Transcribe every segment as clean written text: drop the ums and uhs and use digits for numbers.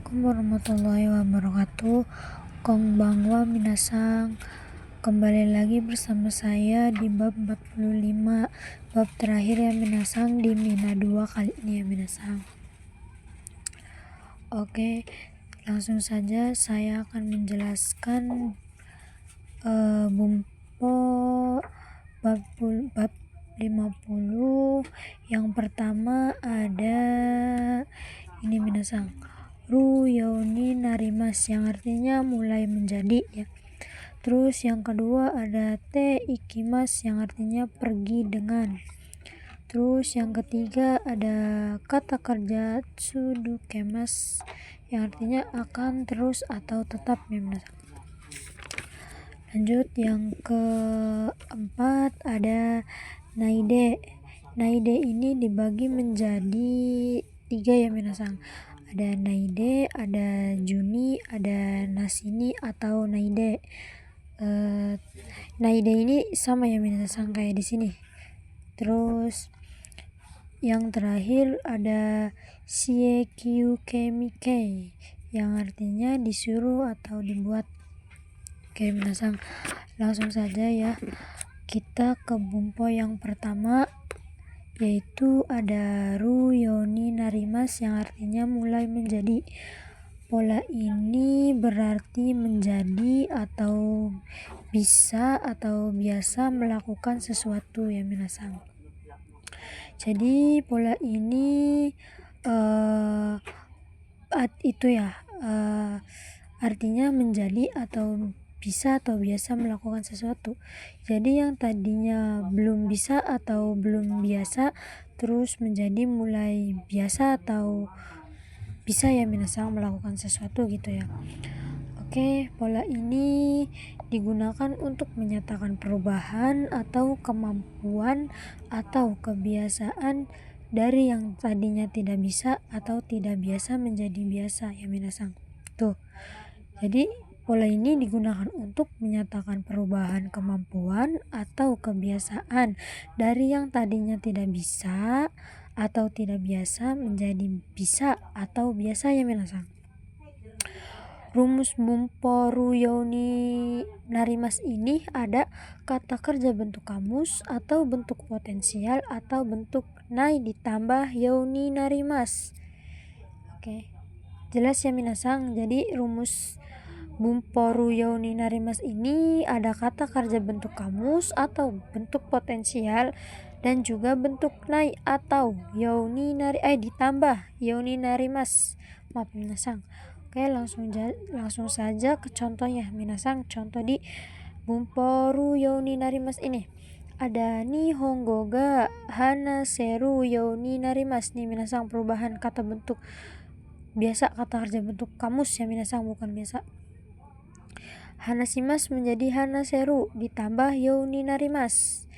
Assalamualaikum warahmatullahi wabarakatuh. Konbanwa minasang. Kembali lagi bersama saya di bab 45, bab terakhir ya minasang di Mina 2 kali ini ya minasang. Oke, langsung saja saya akan menjelaskan bumpo bab 50. Yang pertama ada ini minasang, Ruyoni narimas, yang artinya mulai menjadi ya. Terus yang kedua ada te ikimas, yang artinya pergi dengan. Terus yang ketiga ada kata kerja tsudukemas, yang artinya akan terus atau tetap ya minasang. Lanjut yang keempat ada naide. Naide ini dibagi menjadi 3 ya minasang. Ada naide, ada juni, ada nasini atau naide. Naide ini sama ya minasang kayak di sini. Terus yang terakhir ada shiekyukemike, yang artinya disuruh atau dibuat. Oke minasang, langsung saja ya. Kita ke bumpo yang pertama, yaitu ada ruyoni narimas, yang artinya mulai menjadi. Pola ini berarti menjadi atau bisa atau biasa melakukan sesuatu ya minasang. Jadi pola ini artinya menjadi atau bisa atau biasa melakukan sesuatu. Jadi yang tadinya belum bisa atau belum biasa terus menjadi mulai biasa atau bisa ya minasang melakukan sesuatu gitu ya. Oke, pola ini digunakan untuk menyatakan perubahan atau kemampuan atau kebiasaan dari yang tadinya tidak bisa atau tidak biasa menjadi biasa ya minasang. Tuh. Jadi pola ini digunakan untuk menyatakan perubahan kemampuan atau kebiasaan dari yang tadinya tidak bisa atau tidak biasa menjadi bisa atau biasa ya minasang. Rumus bumpo ruyoni narimas ini ada kata kerja bentuk kamus atau bentuk potensial atau bentuk nai ditambah yauni narimas. Oke. Jelas ya minasang. Jadi rumus bumpo ruyoni narimas ini ada kata kerja bentuk kamus atau bentuk potensial dan juga bentuk nai atau ditambah yauni narimas. Maaf minasang. Oke, langsung saja ke contohnya minasang. Contoh di bumpo ruyoni narimas ini ada nihongo ga hanaseru yauni narimas. Nih minasang, perubahan kata bentuk biasa, kata kerja bentuk kamus ya minasang, bukan biasa. Hanasimas menjadi hanaseru ditambah yauni narimas.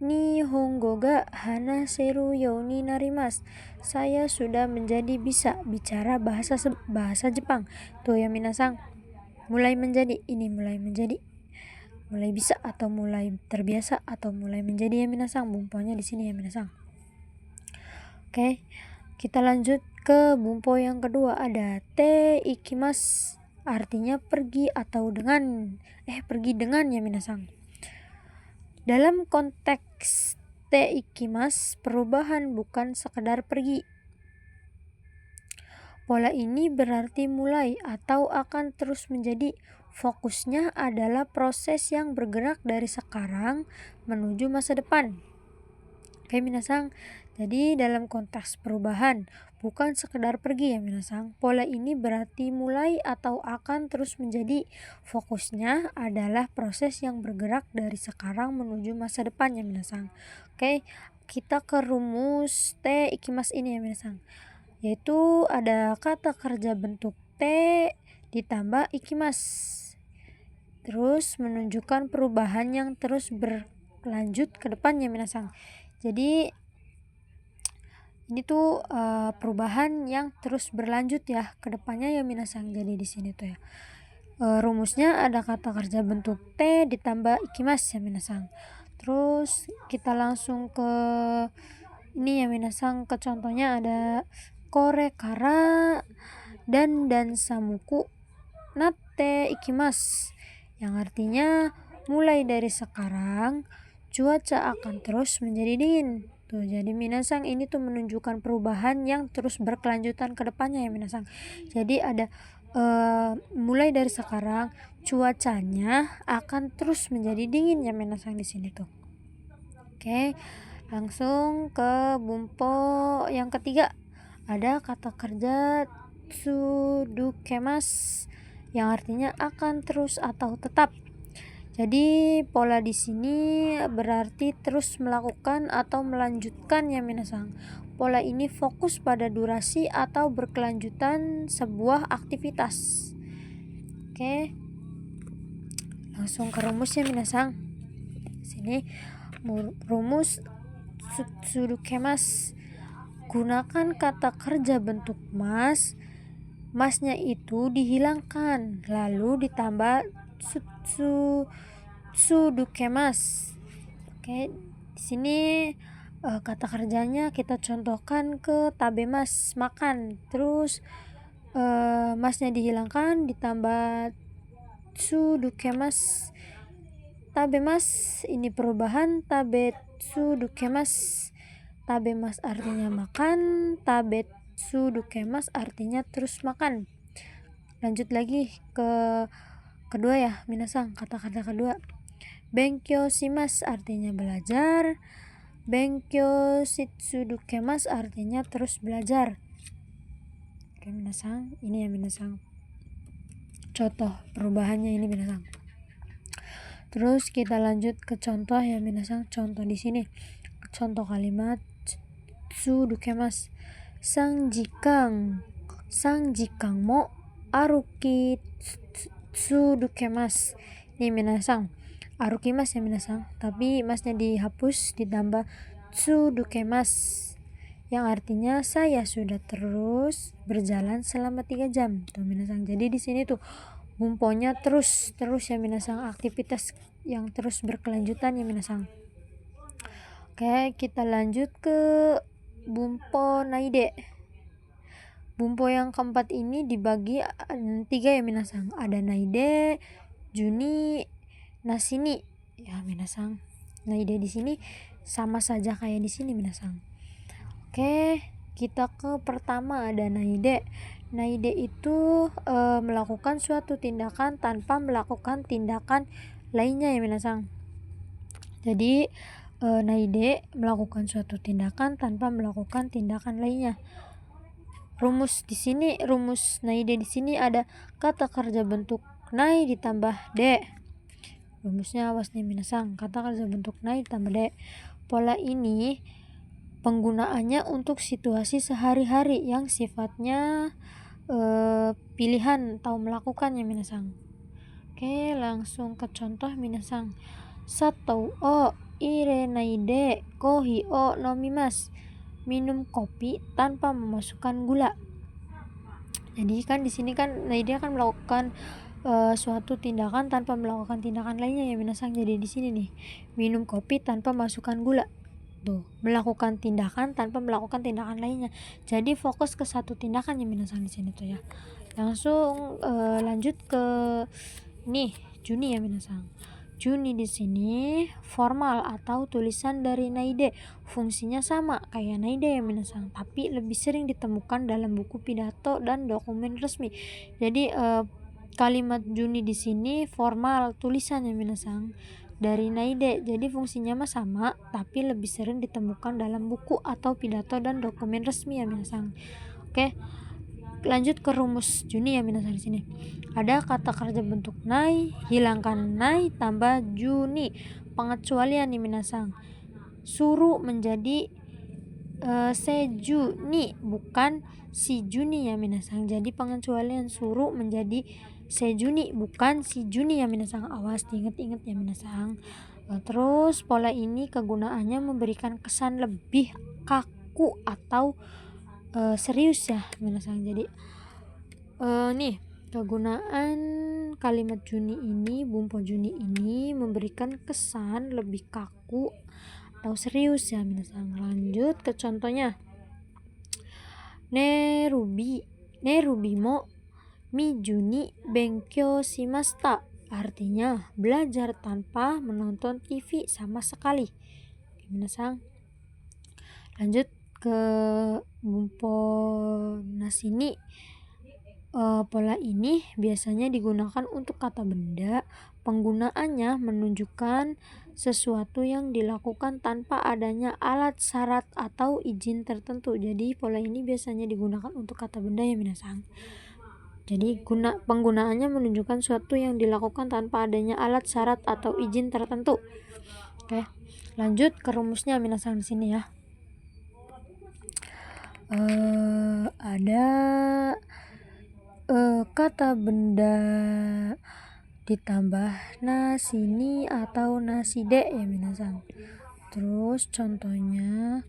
Nihongo ga hanaseru yauni narimas. Saya sudah menjadi bisa bicara bahasa Jepang. Tuh ya minasang, mulai menjadi, ini mulai menjadi, mulai bisa atau mulai terbiasa atau mulai menjadi ya minasang. Bumponya di sini ya minasang. Oke, kita lanjut ke bumpo yang kedua, ada te ikimas, artinya pergi atau dengan pergi dengan ya minasang. Dalam konteks te ikimas, perubahan bukan sekedar pergi. Pola ini berarti mulai atau akan terus menjadi. Fokusnya adalah proses yang bergerak dari sekarang menuju masa depan. Oke minasang, jadi dalam konteks perubahan bukan sekedar pergi ya minasang. Pola ini berarti mulai atau akan terus menjadi. Fokusnya adalah proses yang bergerak dari sekarang menuju masa depan ya minasang. Oke, kita ke rumus te ikimas ini ya minasang, yaitu ada kata kerja bentuk te ditambah ikimas, terus menunjukkan perubahan yang terus berlanjut ke depan ya minasang. Jadi ini tuh perubahan yang terus berlanjut ya ke depannya ya minasang. Jadi di sini tuh ya rumusnya ada kata kerja bentuk te ditambah ikimas ya minasang. Terus kita langsung ke ini ya minasang, ke contohnya ada kore kara dan samuku natte ikimas, yang artinya mulai dari sekarang cuaca akan terus menjadi dingin. Tuh, jadi minasang ini tuh menunjukkan perubahan yang terus berkelanjutan ke depannya ya minasang. Jadi ada mulai dari sekarang cuacanya akan terus menjadi dingin ya minasang di sini tuh. Oke, langsung ke bumpo yang ketiga. Ada kata kerja tsudukemas yang artinya akan terus atau tetap. Jadi pola di sini berarti terus melakukan atau melanjutkan ya minasang. Pola ini fokus pada durasi atau berkelanjutan sebuah aktivitas. Oke. Langsung ke rumusnya minasang. Sini rumus tsudukemas. Gunakan kata kerja bentuk mas. Masnya itu dihilangkan lalu ditambah tsudukemas. Oke, di sini kata kerjanya kita contohkan ke tabemas, makan. Terus masnya dihilangkan ditambah tsudukemas. Tabemas ini perubahan, tabetsudukemas. Tabemas artinya makan, tabetsudukemas artinya terus makan. Lanjut lagi ke kedua ya minasang, kata-kata kedua. Benkyou shimasu artinya belajar, benkyou shitsudukemas artinya terus belajar. Oke minasang, ini ya minasang contoh perubahannya ini minasang. Terus kita lanjut ke contoh ya minasang. Contoh di sini, contoh kalimat tsudukemas. Sang jikang mo aruki tsudukemas. Ini minasang arukimas ya minasang, tapi masnya dihapus ditambah tsudukemas yang artinya saya sudah terus berjalan selama 3 jam. Tuh minasang. Jadi di sini tuh bumponya terus ya minasang, aktivitas yang terus berkelanjutan ya minasang. Oke, kita lanjut ke bumpo naide. Bumpo yang keempat ini dibagi 3 ya minasang. Ada naide, juni, nasini. Ya minasang. Naide di sini sama saja kayak di sini minasang. Oke, kita ke pertama ada naide. Naide itu melakukan suatu tindakan tanpa melakukan tindakan lainnya ya minasang. Jadi naide melakukan suatu tindakan tanpa melakukan tindakan lainnya. Rumus di sini, rumus naide di sini ada kata kerja bentuk nai ditambah de. Rumusnya awas nih minasang, kata kerja bentuk nai ditambah de. Pola ini penggunaannya untuk situasi sehari-hari yang sifatnya pilihan atau melakukan ya minasang. Oke, langsung ke contoh minasang. Satou o ire naide kohi o nomimas. Minum kopi tanpa memasukkan gula. Jadi kan di sini kan naide akan melakukan suatu tindakan tanpa melakukan tindakan lainnya ya minasang. Jadi di sini nih minum kopi tanpa masukkan gula. Tuh, melakukan tindakan tanpa melakukan tindakan lainnya. Jadi fokus ke satu tindakan ya minasang di sini tuh ya. Langsung lanjut ke nih juni ya minasang. Juni di sini formal atau tulisan dari naide. Fungsinya sama kayak naide ya minasang, tapi lebih sering ditemukan dalam buku pidato dan dokumen resmi. Jadi kalimat juni di sini formal tulisan ya minasang dari naide. Jadi fungsinya mah sama, tapi lebih sering ditemukan dalam buku atau pidato dan dokumen resmi ya minasang. Oke. Lanjut ke rumus juni ya minasang di sini. Ada kata kerja bentuk nai, hilangkan nai tambah juni. Pengecualian nih minasang. Suruh menjadi sejuni bukan si Juni ya minasang. Jadi pengecualian suruh menjadi sejuni bukan si Juni ya minasang. Awas diinget-inget ya minasang. Terus pola ini kegunaannya memberikan kesan lebih kaku atau serius ya minasang. Jadi nih kegunaan kalimat Juni ini, bumpo Juni ini memberikan kesan lebih kaku atau serius ya minasang. Lanjut ke contohnya. Nerubi Nerubimo Mijuni Benkyo Shimashita, artinya belajar tanpa menonton TV sama sekali. Minasang, lanjut ke bumpo nasini. Pola ini biasanya digunakan untuk kata benda. Penggunaannya menunjukkan sesuatu yang dilakukan tanpa adanya alat syarat atau izin tertentu. Jadi pola ini biasanya digunakan untuk kata benda ya minasang. Jadi penggunaannya menunjukkan sesuatu yang dilakukan tanpa adanya alat syarat atau izin tertentu. Oke, lanjut ke rumusnya minasang di sini ya. Ada kata benda ditambah nasini atau naside ya minasang. Terus contohnya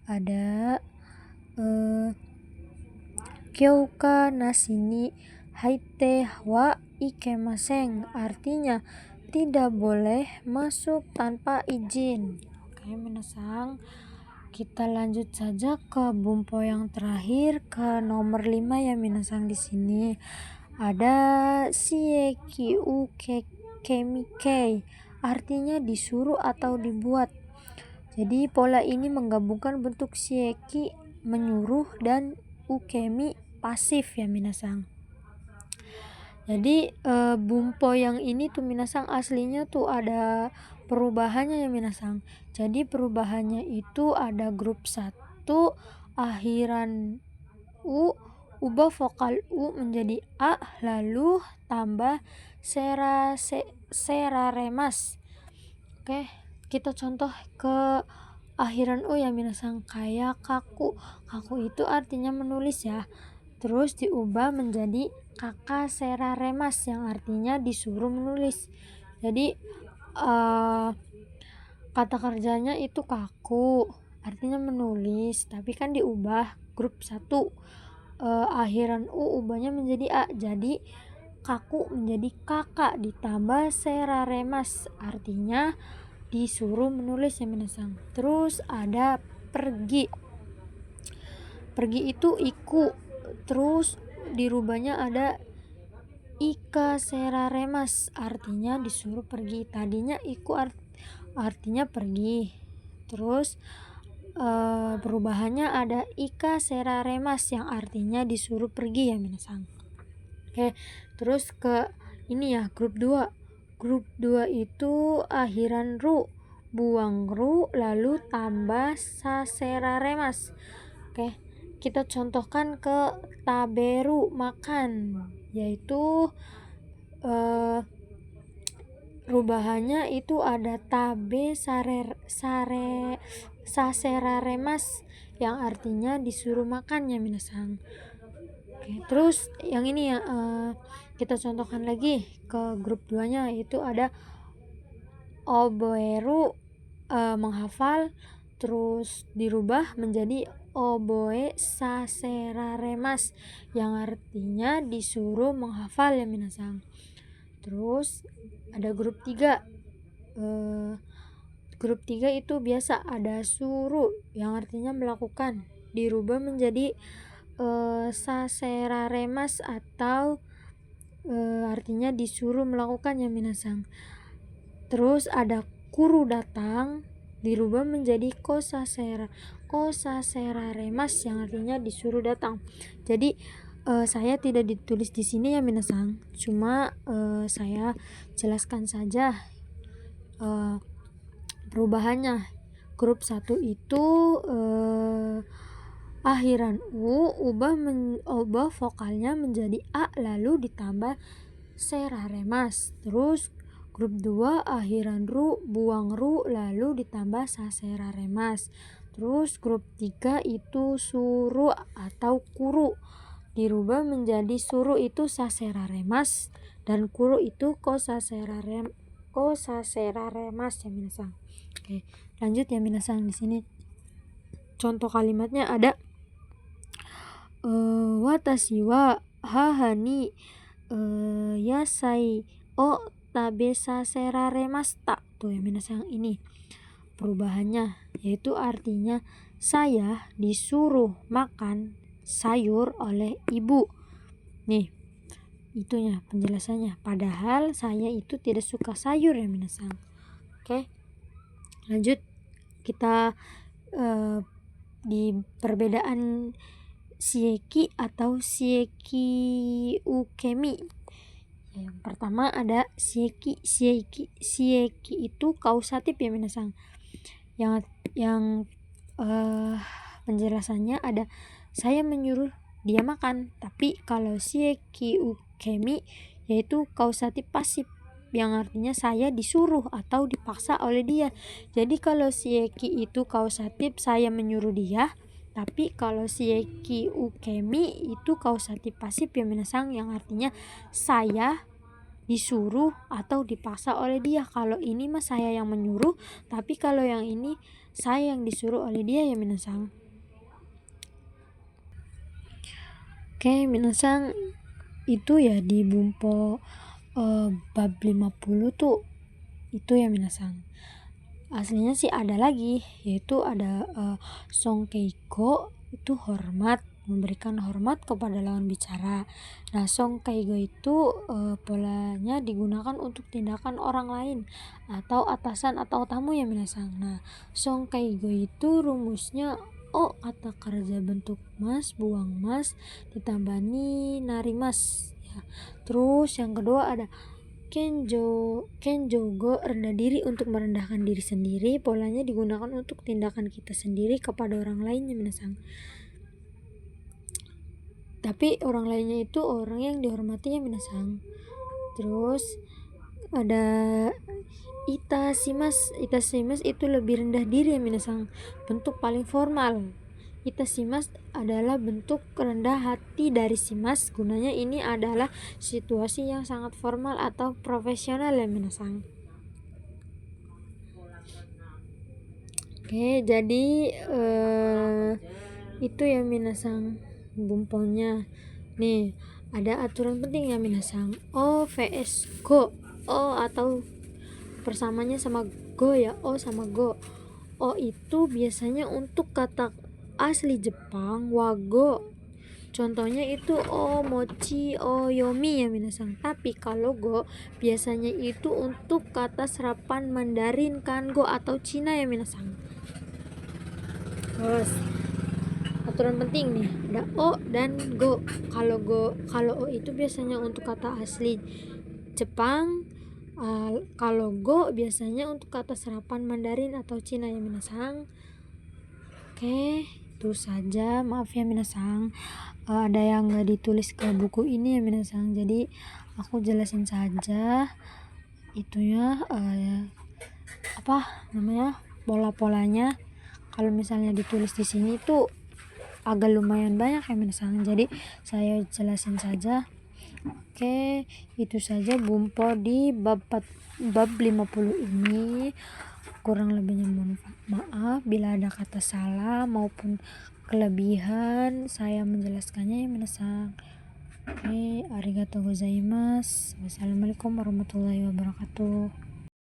ada kyouka nasini haite wa ikemasen, artinya tidak boleh masuk tanpa izin. Oke minasang, kita lanjut saja ke bumpo yang terakhir, ke nomor 5 ya minasang. Di sini ada shieki kemikei, artinya disuruh atau dibuat. Jadi pola ini menggabungkan bentuk shieki menyuruh dan ukemi pasif ya minasang. Jadi bumpo yang ini tuh minasang aslinya tuh ada perubahannya ya minasang. Jadi perubahannya itu ada grup 1 akhiran u, ubah vokal u menjadi a, lalu tambah seraremas. Oke, kita contoh ke akhiran u ya minasang, kayak kaku. Kaku itu artinya menulis ya. Terus diubah menjadi kakak seraremas yang artinya disuruh menulis. Jadi kata kerjanya itu kaku, artinya menulis, tapi kan diubah grup 1 akhiran u ubahnya menjadi a, jadi kaku menjadi kakak ditambah seraremas, artinya disuruh menulis ya minasang. Terus ada pergi. Pergi itu iku, terus dirubahnya ada ika seraremas, artinya disuruh pergi. Tadinya iku artinya pergi, terus perubahannya ada ika seraremas yang artinya disuruh pergi ya minasang. Oke, terus ke ini ya grup 2. Grup 2 itu akhiran ru, buang ru lalu tambah saseraremas. Oke, kita contohkan ke taberu, makan, yaitu perubahannya itu ada tabe saseraremas yang artinya disuruh makan ya minasang. Oke, terus yang ini ya kita contohkan lagi ke grup 2 nya, yaitu ada oboeru, menghafal, terus dirubah menjadi oboe saseraremas yang artinya disuruh menghafal ya minasang. Terus ada grup 3. Grup 3 itu biasa ada suruh yang artinya melakukan, dirubah menjadi saseraremas atau artinya disuruh melakukan ya minasang. Terus ada kuru datang, dirubah menjadi kosaseraremas yang artinya disuruh datang. Jadi saya tidak ditulis di sini ya minasang, cuma saya jelaskan saja perubahannya. Grup 1 itu akhiran u ubah vokalnya menjadi a lalu ditambah seraremas. Terus grup 2 akhiran ru, buang ru lalu ditambah saseraremas. Terus grup 3 itu suruh atau kuru, dirubah menjadi suruh itu saseraremas dan kuru itu kosaseraremas ya minasang. Oke, lanjut ya minasang. Di sini contoh kalimatnya ada watashi wa haha ni yasai o tabesa seraremasta. Tuh ya minasang, ini perubahannya, yaitu artinya saya disuruh makan sayur oleh ibu. Nih, itunya penjelasannya. Padahal saya itu tidak suka sayur ya minasang. Oke, lanjut kita di perbedaan shieki atau shieki ukemi. Yang pertama ada shieki. Shieki itu kausatif ya minasang. Yang penjelasannya ada saya menyuruh dia makan. Tapi kalau shieki ukemi yaitu kausatif pasif, yang artinya saya disuruh atau dipaksa oleh dia. Jadi kalau shieki itu kausatif, saya menyuruh dia. Tapi kalau shieki ukemi itu kausatif pasif ya minasang, yang artinya saya disuruh atau dipaksa oleh dia. Kalau ini mah saya yang menyuruh, tapi kalau yang ini saya yang disuruh oleh dia ya minasang. Oke minasang, itu ya di Bumpo bab 50 tuh itu ya minasang. Aslinya sih ada lagi, yaitu ada songkeiko itu hormat, memberikan hormat kepada lawan bicara. Nah, songkeigo itu polanya digunakan untuk tindakan orang lain atau atasan atau tamu ya minasang. Nah, songkeigo itu rumusnya o kata kerja bentuk mas, buang mas, ditambah ni, narimas ya. Terus yang kedua ada kenjogo rendah diri, untuk merendahkan diri sendiri. Polanya digunakan untuk tindakan kita sendiri kepada orang lainnya minasang. Tapi orang lainnya itu orang yang dihormati ya minasang. Terus ada itasimas. Itasimas itu lebih rendah diri ya minasang, bentuk paling formal. Itasimas adalah bentuk rendah hati dari simas. Gunanya ini adalah situasi yang sangat formal atau profesional ya minasang. Oke, jadi itu ya minasang bumponya. Nih, ada aturan penting ya minasang. O vs go. O atau persamanya sama go ya. O sama go. O itu biasanya untuk kata asli Jepang, wago. Contohnya itu o mochi, o yomi ya minasang. Tapi kalau go biasanya itu untuk kata serapan Mandarin, kango atau Cina ya minasang. Terus aturan penting nih, ada o dan go. Kalau o itu biasanya untuk kata asli Jepang. Kalau go biasanya untuk kata serapan Mandarin atau Cina ya minasang. Oke, itu saja. Maaf ya minasang, ada yang nggak ditulis ke buku ini ya minasang. Jadi aku jelasin saja itunya apa namanya, pola-polanya. Kalau misalnya ditulis di sini tuh agak lumayan banyak ya minasang. Jadi saya jelasin saja. Oke, itu saja bumpo di bab 50 ini. Kurang lebihnya mohon maaf bila ada kata salah maupun kelebihan saya menjelaskannya ya minasang. Oke, arigatou gozaimasu. Wassalamualaikum warahmatullahi wabarakatuh.